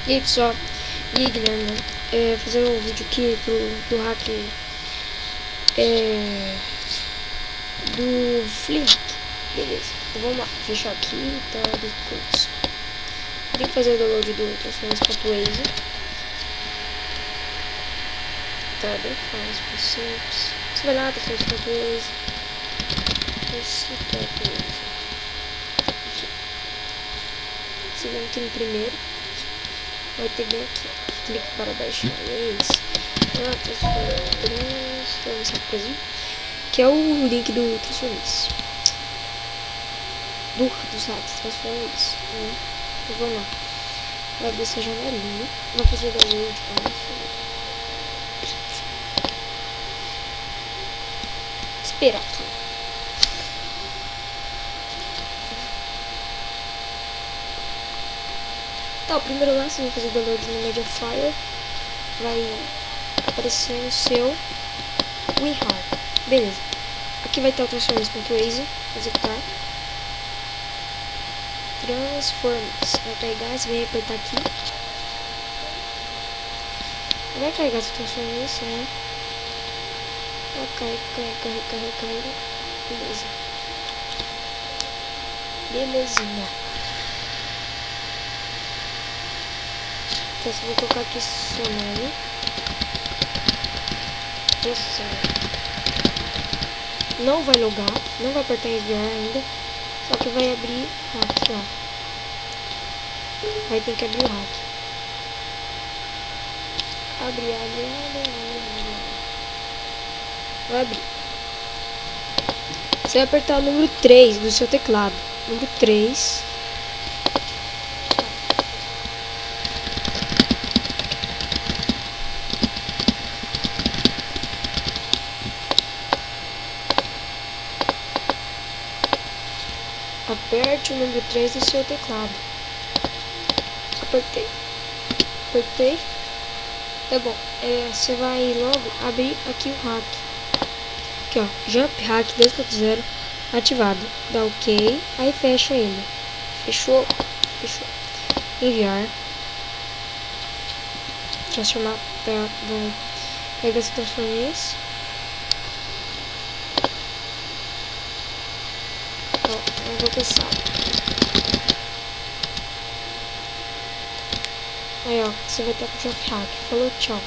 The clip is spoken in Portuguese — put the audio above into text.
E aí pessoal, e aí Guilherme, fazer um vídeo aqui do hack do Flint. Beleza, então vamos lá, fechar aqui, tá, recurso. Tem que fazer o download do transformers.exe. Tá bem fácil, bem simples. Você vai lá, transformers.exe. Você vem aqui no primeiro, vai ter bem aqui, clique para baixar, é isso. Transformers Brasil, que é o link do Transformers, dos hacks Transformers. Então vamos lá, vai abrir essa janelinha, vai fazer download, esperar aqui. Tá, o primeiro lá você vai fazer download no Mediafire, vai aparecer no seu WinRAR. Beleza, aqui vai estar o Transformers.exe, executar. Transformers, vai carregar, você vai apertar aqui. Vai carregar seu Transformers, né? Carrega. Beleza. Belezinha. Então você vai colocar aqui seu nome. Não vai logar, não vai apertar enviar ainda. Só que vai abrir hack lá. Vai ter que abrir o hack. Abre. Vai abrir. Você vai apertar o número 3 do seu teclado. Número 3. Aperte o número 3 do seu teclado. Apertei. Tá bom. Você vai logo abrir aqui o hack. Aqui ó, Jump Hack 2.0 ativado. Dá OK. Aí fecha ele. Fechou. Enviar. Transformar. Vai carregar esse Transformers. Não vou pensar. Aí ó, você vai estar com o Jump Hack. Falou, tchau.